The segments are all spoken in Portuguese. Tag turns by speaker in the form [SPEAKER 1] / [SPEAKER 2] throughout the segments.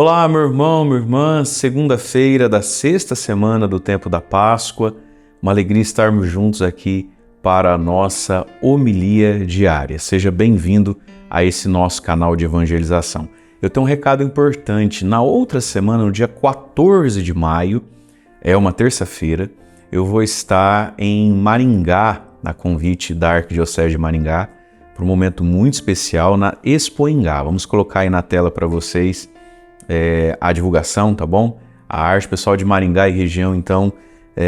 [SPEAKER 1] Olá, meu irmão, minha irmã, segunda-feira da sexta semana do tempo da Páscoa, uma alegria estarmos juntos aqui para a nossa homilia diária. Seja bem-vindo a esse nosso canal de evangelização. Eu tenho um recado importante. Na outra semana, no dia 14 de maio, é uma terça-feira, eu vou estar em Maringá, a convite da Arquidiocese de Maringá, para um momento muito especial na Expoingá. Vamos colocar aí na tela para vocês a divulgação, tá bom? A arte, pessoal de Maringá e região, então,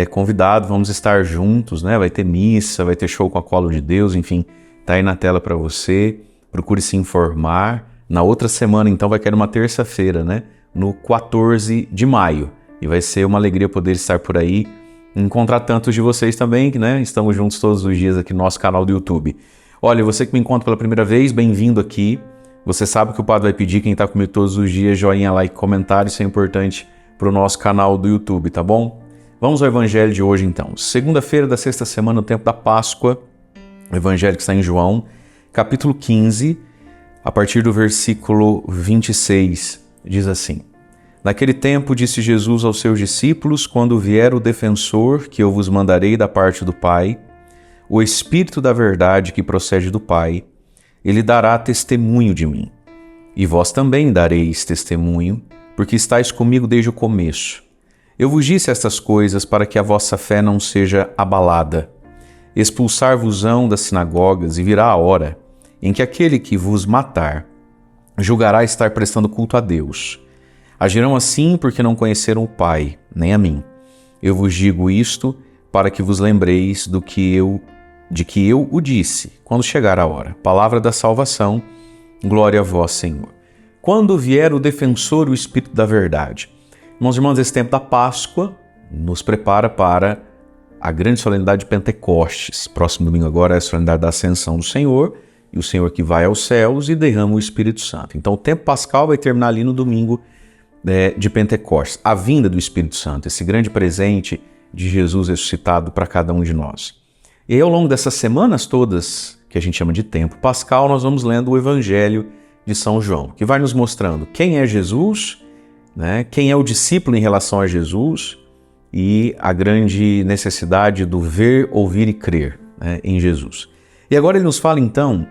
[SPEAKER 1] convidado, vamos estar juntos, né? Vai ter missa, vai ter show com a Colo de Deus, enfim, tá aí na tela para você. Procure se informar. Na outra semana, então, vai cair uma terça-feira, né? No 14 de maio. E vai ser uma alegria poder estar por aí, encontrar tantos de vocês também, né? Estamos juntos todos os dias aqui no nosso canal do YouTube. Olha, você que me encontra pela primeira vez, bem-vindo aqui. Você sabe que o Padre vai pedir, quem está comigo todos os dias, joinha, like, comentário, isso é importante para o nosso canal do YouTube, tá bom? Vamos ao Evangelho de hoje então. Segunda-feira da sexta semana, no tempo da Páscoa, o Evangelho que está em João, capítulo 15, a partir do versículo 26, diz assim: Naquele tempo disse Jesus aos seus discípulos: Quando vier o defensor, que eu vos mandarei da parte do Pai, o Espírito da verdade que procede do Pai, ele dará testemunho de mim. E vós também dareis testemunho, porque estáis comigo desde o começo. Eu vos disse estas coisas para que a vossa fé não seja abalada. Expulsar-vos-ão das sinagogas, e virá a hora em que aquele que vos matar julgará estar prestando culto a Deus. Agirão assim porque não conheceram o Pai, nem a mim. Eu vos digo isto para que vos lembreis de que eu o disse, quando chegar a hora. Palavra da salvação, glória a vós, Senhor. Quando vier o defensor, o Espírito da verdade. Irmãos e irmãs, esse tempo da Páscoa nos prepara para a grande solenidade de Pentecostes. Próximo domingo agora é a solenidade da Ascensão do Senhor, e o Senhor que vai aos céus e derrama o Espírito Santo. Então o tempo pascal vai terminar ali no domingo de Pentecostes. A vinda do Espírito Santo, esse grande presente de Jesus ressuscitado para cada um de nós. E aí, ao longo dessas semanas todas, que a gente chama de tempo pascal, nós vamos lendo o Evangelho de São João, que vai nos mostrando quem é Jesus, né, quem é o discípulo em relação a Jesus e a grande necessidade do ver, ouvir e crer, né, em Jesus. E agora ele nos fala então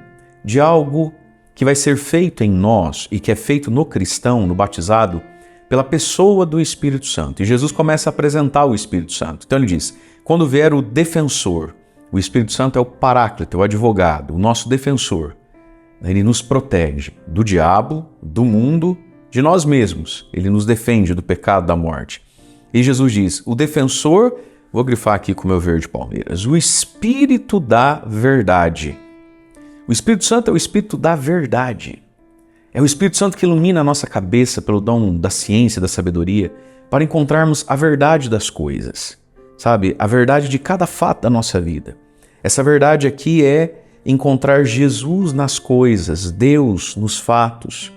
[SPEAKER 1] de algo que vai ser feito em nós e que é feito no cristão, no batizado, pela pessoa do Espírito Santo. E Jesus começa a apresentar o Espírito Santo. Então ele diz: quando vier o defensor, o Espírito Santo é o paráclito, é o advogado, o nosso defensor. Ele nos protege do diabo, do mundo, de nós mesmos. Ele nos defende do pecado, da morte. E Jesus diz: o defensor, vou grifar aqui com o meu verde palmeiras, o Espírito da verdade. O Espírito Santo é o Espírito da verdade. É o Espírito Santo que ilumina a nossa cabeça pelo dom da ciência, da sabedoria, para encontrarmos a verdade das coisas. Sabe, a verdade de cada fato da nossa vida. Essa verdade aqui é encontrar Jesus nas coisas, Deus nos fatos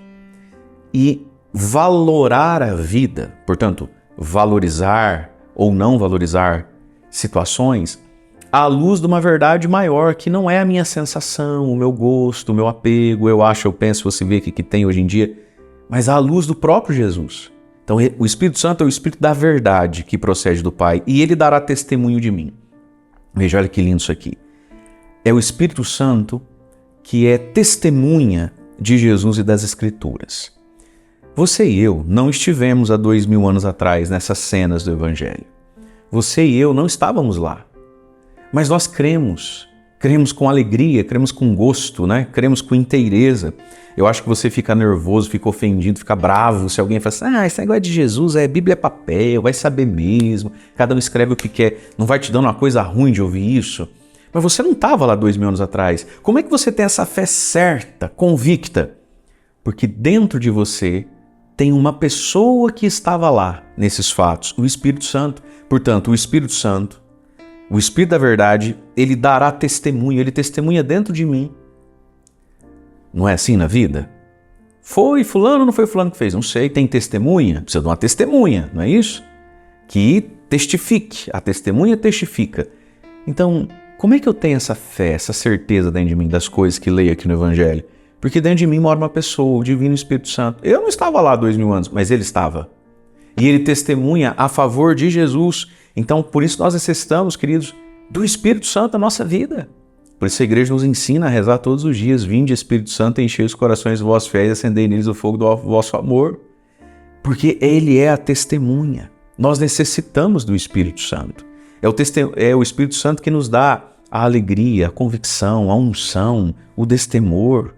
[SPEAKER 1] e valorar a vida. Portanto, valorizar ou não valorizar situações à luz de uma verdade maior, que não é a minha sensação, o meu gosto, o meu apego, eu acho, eu penso, você vê que tem hoje em dia, mas à luz do próprio Jesus. Então, o Espírito Santo é o Espírito da verdade que procede do Pai, e ele dará testemunho de mim. Veja, olha que lindo isso aqui. É o Espírito Santo que é testemunha de Jesus e das Escrituras. Você e eu não estivemos há 2000 anos atrás nessas cenas do Evangelho. Você e eu não estávamos lá. Mas nós cremos com alegria, cremos com gosto, né? Cremos com inteireza. Eu acho que você fica nervoso, fica ofendido, fica bravo se alguém fala assim: esse negócio de Jesus Bíblia é papel, vai saber mesmo, cada um escreve o que quer, não vai te dando uma coisa ruim de ouvir isso. Mas você não estava lá 2000 anos atrás. Como é que você tem essa fé certa, convicta? Porque dentro de você tem uma pessoa que estava lá nesses fatos, o Espírito Santo. Portanto, o Espírito Santo, o Espírito da verdade, ele dará testemunho, ele testemunha dentro de mim. Não é assim na vida? Foi fulano ou não foi fulano que fez? Não sei, tem testemunha? Precisa de uma testemunha, não é isso? Que testifique, a testemunha testifica. Então, como é que eu tenho essa fé, essa certeza dentro de mim das coisas que leio aqui no Evangelho? Porque dentro de mim mora uma pessoa, o Divino Espírito Santo. Eu não estava lá 2000 anos, mas ele estava. E ele testemunha a favor de Jesus. Então, por isso nós necessitamos, queridos, do Espírito Santo na nossa vida. Por isso a igreja nos ensina a rezar todos os dias. Vinde, Espírito Santo, enchei os corações de vós fiéis e acendei neles o fogo do vosso amor. Porque ele é a testemunha. Nós necessitamos do Espírito Santo. É o Espírito Santo que nos dá a alegria, a convicção, a unção, o destemor.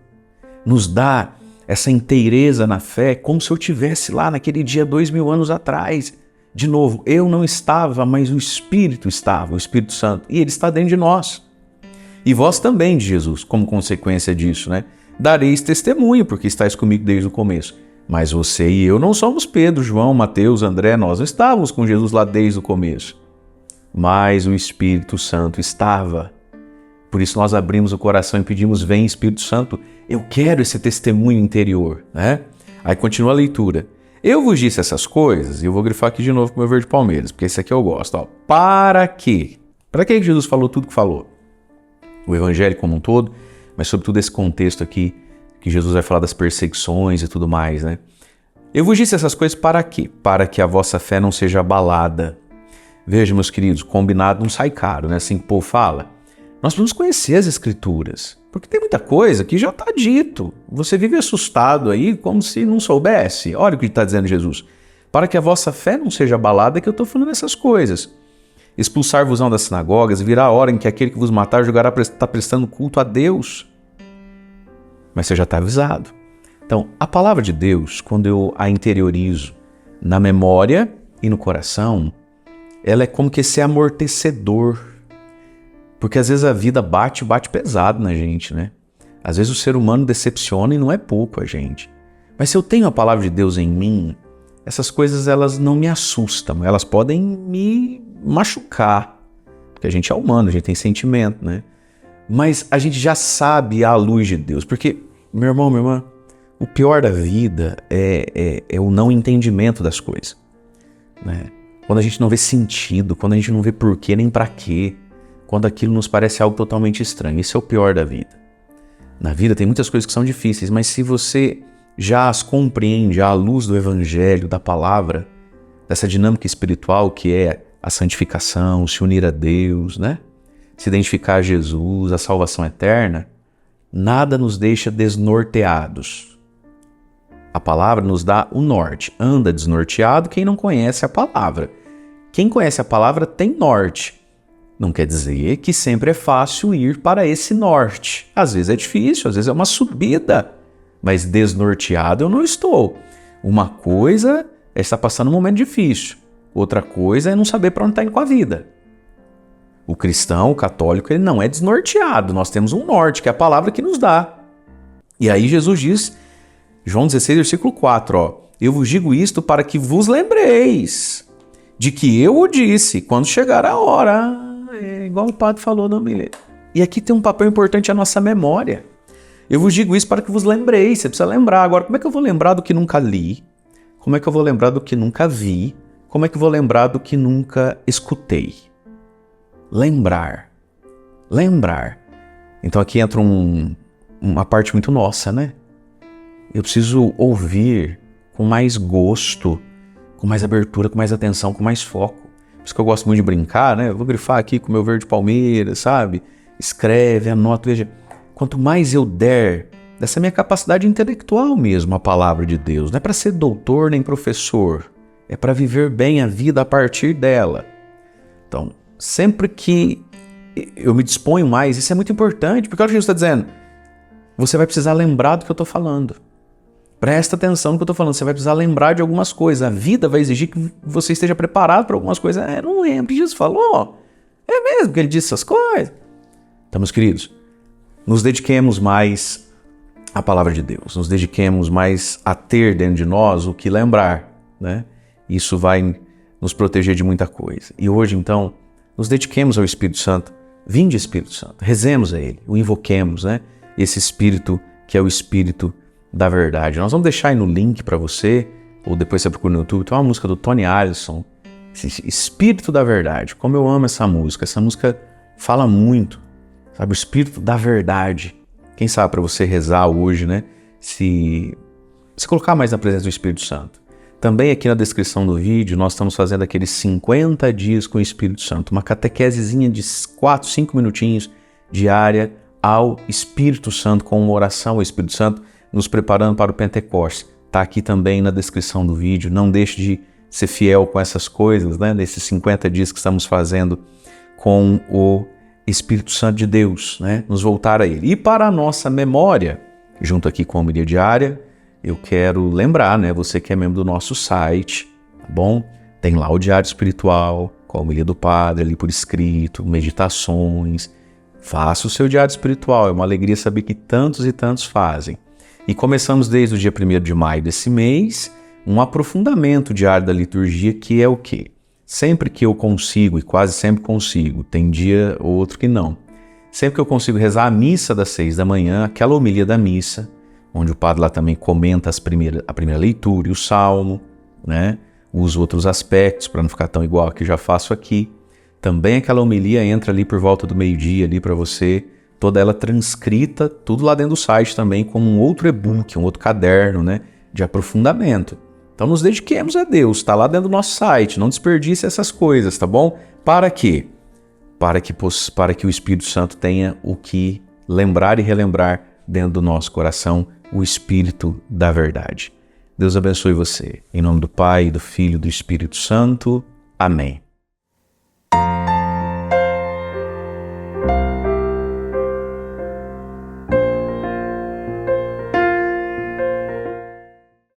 [SPEAKER 1] Nos dá essa inteireza na fé, como se eu estivesse lá naquele dia 2000 anos atrás. De novo, eu não estava, mas o Espírito estava, o Espírito Santo. E ele está dentro de nós. E vós também, de Jesus, como consequência disso, né? Dareis testemunho, porque estáis comigo desde o começo. Mas você e eu não somos Pedro, João, Mateus, André, nós não estávamos com Jesus lá desde o começo. Mas o Espírito Santo estava. Por isso nós abrimos o coração e pedimos, vem Espírito Santo, eu quero esse testemunho interior, né? Aí continua a leitura. Eu vos disse essas coisas, e eu vou grifar aqui de novo com o meu verde palmeiras, porque esse aqui eu gosto, ó. Para quê? Para que Jesus falou tudo que falou? O Evangelho como um todo, mas sobretudo esse contexto aqui, que Jesus vai falar das perseguições e tudo mais, né? Eu vos disse essas coisas para quê? Para que a vossa fé não seja abalada. Veja, meus queridos, combinado não sai caro, né? Assim que o povo fala. Nós precisamos conhecer as Escrituras, porque tem muita coisa que já está dito. Você vive assustado aí como se não soubesse. Olha o que está dizendo Jesus. Para que a vossa fé não seja abalada, que eu estou falando essas coisas. Expulsar-vos-ão das sinagogas, virá a hora em que aquele que vos matar julgará estar prestando culto a Deus. Mas você já está avisado. Então, a palavra de Deus, quando eu a interiorizo na memória e no coração, ela é como que esse amortecedor. Porque às vezes a vida bate pesado na gente, né? Às vezes o ser humano decepciona e não é pouco a gente. Mas se eu tenho a palavra de Deus em mim, essas coisas elas não me assustam, elas podem me machucar. Porque a gente é humano, a gente tem sentimento, né? Mas a gente já sabe à luz de Deus. Porque, meu irmão, minha irmã, o pior da vida é o não entendimento das coisas, né? Quando a gente não vê sentido, quando a gente não vê porquê nem pra quê, quando aquilo nos parece algo totalmente estranho. Isso é o pior da vida. Na vida tem muitas coisas que são difíceis, mas se você já as compreende à luz do Evangelho, da palavra, dessa dinâmica espiritual que é a santificação, se unir a Deus, né? Se identificar a Jesus, a salvação eterna, nada nos deixa desnorteados. A palavra nos dá o norte. Anda desnorteado quem não conhece a palavra. Quem conhece a palavra tem norte. Não quer dizer que sempre é fácil ir para esse norte. Às vezes é difícil, às vezes é uma subida. Mas desnorteado eu não estou. Uma coisa é estar passando um momento difícil. Outra coisa é não saber para onde está indo com a vida. O cristão, o católico, ele não é desnorteado. Nós temos um norte, que é a palavra que nos dá. E aí Jesus diz, João 16, versículo 4, ó, eu vos digo isto para que vos lembreis de que eu o disse quando chegar a hora. É igual o padre falou no milênio. E aqui tem um papel importante a nossa memória. Eu vos digo isso para que vos lembreis. Você precisa lembrar. Agora, como é que eu vou lembrar do que nunca li? Como é que eu vou lembrar do que nunca vi? Como é que eu vou lembrar do que nunca escutei? Lembrar. Lembrar. Então aqui entra uma parte muito nossa, né? Eu preciso ouvir com mais gosto, com mais abertura, com mais atenção, com mais foco. Por isso que eu gosto muito de brincar, né? Eu vou grifar aqui com o meu verde palmeiras, sabe? Escreve, anota, veja. Quanto mais eu der dessa minha capacidade intelectual mesmo, a palavra de Deus. Não é para ser doutor nem professor. É para viver bem a vida a partir dela. Então, sempre que eu me disponho mais, isso é muito importante. Porque olha o que Jesus está dizendo. Você vai precisar lembrar do que eu estou falando. Presta atenção no que eu estou falando. Você vai precisar lembrar de algumas coisas. A vida vai exigir que você esteja preparado para algumas coisas. Não lembro. Jesus falou. É mesmo que ele disse essas coisas. Então, meus queridos, nos dediquemos mais à palavra de Deus. Nos dediquemos mais a ter dentro de nós o que lembrar, né? Isso vai nos proteger de muita coisa. E hoje, então, nos dediquemos ao Espírito Santo. Vinde, Espírito Santo. Rezemos a Ele. O invoquemos, né? Esse Espírito que é o Espírito da verdade. Nós vamos deixar aí no link para você, ou depois você procura no YouTube, tem uma música do Tony Allison, Espírito da Verdade. Como eu amo essa música fala muito, sabe, o Espírito da Verdade. Quem sabe para você rezar hoje, né? Se colocar mais na presença do Espírito Santo. Também aqui na descrição do vídeo nós estamos fazendo aqueles 50 dias com o Espírito Santo, uma catequesezinha de 4, 5 minutinhos diária ao Espírito Santo, com uma oração ao Espírito Santo, nos preparando para o Pentecostes. Está aqui também na descrição do vídeo. Não deixe de ser fiel com essas coisas, né? Nesses 50 dias que estamos fazendo com o Espírito Santo de Deus, né? Nos voltar a Ele. E para a nossa memória, junto aqui com a homilia diária, eu quero lembrar, né? Você que é membro do nosso site, tá bom? Tem lá o Diário Espiritual, com a homilia do Padre, ali por escrito, meditações. Faça o seu diário espiritual, é uma alegria saber que tantos e tantos fazem. E começamos desde o dia 1º de maio desse mês, um aprofundamento diário da liturgia, que é o quê? Sempre que eu consigo, e quase sempre consigo, tem dia ou outro que não, sempre que eu consigo rezar a missa das 6 da manhã, aquela homilia da missa, onde o padre lá também comenta a primeira leitura e o salmo, né? Os outros aspectos, para não ficar tão igual que eu já faço aqui. Também aquela homilia entra ali por volta do meio-dia ali para você, toda ela transcrita, tudo lá dentro do site também, como um outro e-book, um outro caderno, né, de aprofundamento. Então nos dediquemos a Deus, está lá dentro do nosso site, não desperdice essas coisas, tá bom? Para quê? Para que o Espírito Santo tenha o que lembrar e relembrar dentro do nosso coração, o Espírito da verdade. Deus abençoe você. Em nome do Pai, do Filho e do Espírito Santo. Amém.